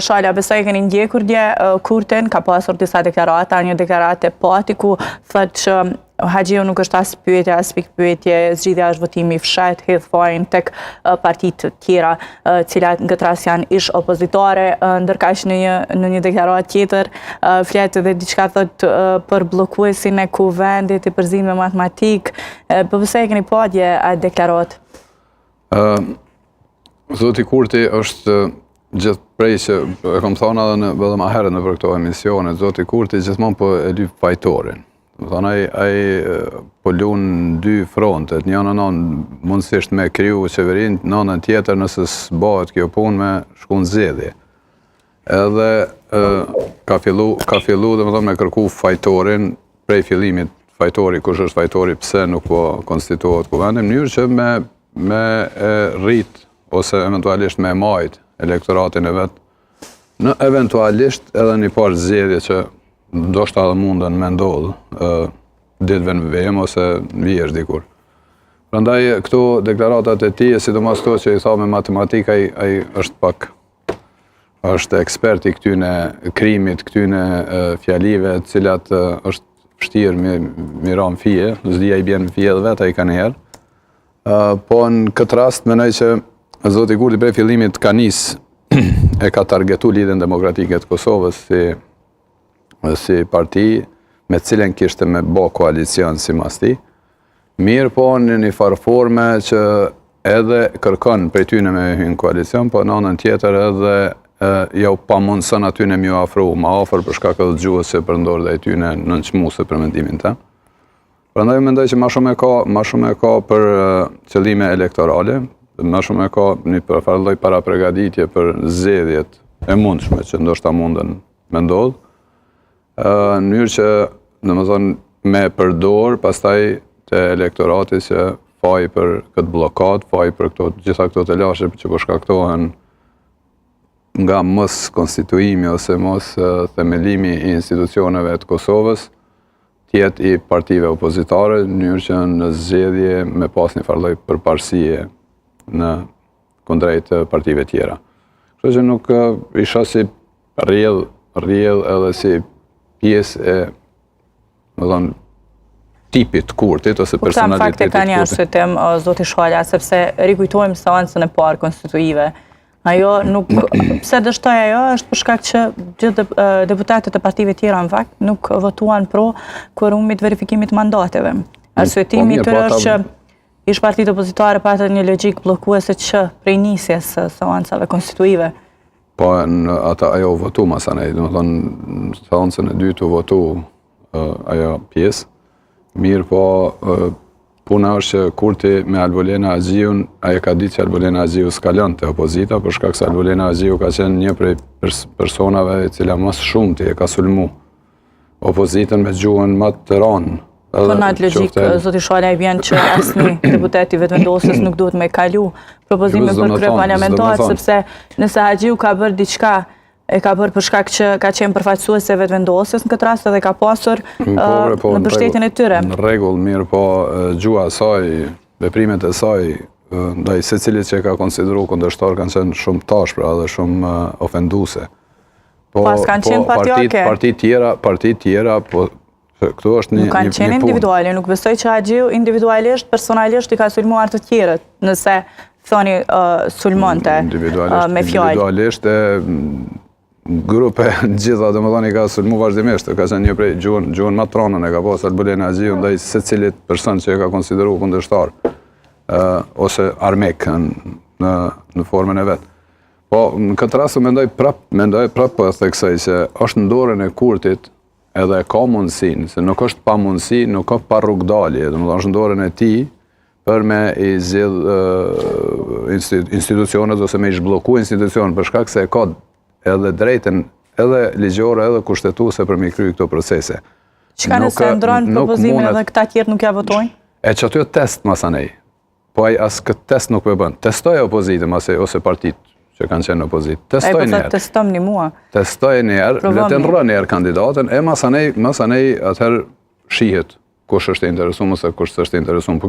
Shala, besoj keni ndjekur dje Kurtin, ka pasur disa deklarata, një deklarate pati ku thët që Haxhiu nuk është as pyetje, as pikë pyetje, zgjidhja është votimi i fshat, hedh fajin tek partitë të tjera, cilat në këtë rast janë ish opozitare, ndërkaq në një deklaratë tjetër flet edhe diçka thot për bllokuesin e kuvendit i përzimit me matematik. Po pse e keni pa dje atë deklaratë? Zoti Kurti është gjithë prej që e kam thonë edhe më herët në për këto emisione, Zoti Kurti gjithmonë po e lyp fajtorin. Ai po lunë dy frontet, një anon mundësisht me kriju qeverin, në anën tjetër nëse s'bëhet kjo punë me shku në zgjedhje. Edhe ka fillu me kërku fajtorin prej fillimit fajtori, kush është fajtori, pse nuk po konstituohet kuvendi, në mënyrë që me rrit ose eventualisht me majt elektoratin e vetë, në eventualisht edhe një parë zgjedhje që ndoshta edhe mundën me ndodhë ditëve në vem ose në vjesh dikur. Prandaj këto deklaratat e tij, sidomos këto që i tha me matematika, ai është ekspert i këtyne krimit, këtyne fjalive, të cilat është vështirë mi ra në fije, zdia i bjen në fije dhe vetë ai ka njëherë. Po në këtë rast mendoj që Zoti Kurti prej fillimit ka nis e ka targetu Lidhjen Demokratike të Kosovës si parti me cilën kishte me bë koalicion si mas ti. Mirë po në një farë forme që edhe kërkon prej tyne me hyrë në koalicion, po në anën tjetër edhe jau pa mundëson atyne mjë afru ma afer për shkak edhe gjuhës që përndorë dhe i tyne nënçmuese për mendimin tem. Prandaj mendoj që ma shumë e ka për qëllime elektorale, ma shumë e ka një përfarloj para pregaditje për zgjedhjet e mundshme që ndoshta mundën me ndodhë, në mënyrë që me përdor pastaj të elektorati që faj për këtë blokat, faj për gjitha këto të lashe që po shkaktohen nga mos konstituimi ose mos themelimi i institucioneve të Kosovës, tjetë i partive opozitare, në mënyrë që në zgjedhje me pas një farloj përparësie në kundrejt partive tjera. Kështu që nuk isha si rrjedh edhe si pjesë e tipit Kurtit ose personalitetit Kurtit. Fakte ka një arsyetim, zoti Shala, sepse rikujtojmë seancën e parë konstituive. Ajo nuk, pse dështoj ajo, është për shkak që gjithë deputatët e partive tjera në fakt nuk votuan pro kuorumit verifikimit mandateve. Arsyetimi i tyre është që ish partitë opozitare patën një logjik bllokuese që prej nisjes së seancave konstituive. Po, ajo votu masanej, dhe më thonë, në seancën e dytë votu ajo pjesë. Mirë po, puna është që Kurti me Albolena Haxhiun, ajo ka ditë që Albolena Haxhiu s'ka lënë të opozita, për shkak se Albolena Haxhiu ka qenë një prej personave e cila mas shumti e ka sulmu opozitën me gjuhën më të ranë. Po në atë logjik, zoti Shala, i vjen që asnjë deputet i vetëvendosës nuk duhet me kalu propozime për krye parlamentar, sepse nëse Haxhiu ka bërë diçka, e ka bërë për shkak që ka qenë përfaqësuese e vetëvendosës në këtë rast edhe ka pasur në mbështetjen e tyre. Në rregull, mirë, po gjuha e saj, veprimet e saj, ndaj secilit që ka konsideruar kundërshtar kanë qenë shumë tashpra dhe shumë ofenduese. Pas kanë qenë Parti tjera, po këtu është një punë. Nuk kanë qenë individuale, nuk besoj që Haxhiu individualisht, personalisht i ka sulmuar të tjerët, nëse thoni sulmonte me fjallë. Individualisht grupe gjitha dhe më thoni ka sulmu vazhdimisht, ka qenë një prej gjuhën më tronën e ka pas Albolena Haxhiu ndaj secilit person që e ka konsideruar kundërshtar ose armik në formën e vetë. Po në këtë rast mendoj prap po e theksoj që është në dorën e Kurtit edhe ka mundësin, se nuk është pa mundësi, nuk ka pa rrugdalje, dhe më është në dorën e ti për me i zgjidh institucionet ose me i zhblloku institucionet për shkak se e ka edhe drejten, edhe ligjore, edhe kushtetuese për me i kryu këto procese. Çka nëse ndronë propozimin edhe këta tjerë nuk ja votojnë? E që aty test masanej, po ai as këtë test nuk për bënë. Testoj opozitën ose partitë që kanë qenë opozitë. Testoj njerë. Testom një mua. Testoj njerë, le të nërë njerë kandidatën, e masanej atëherë shihet kush është interesuar ose kush s'është interesuar.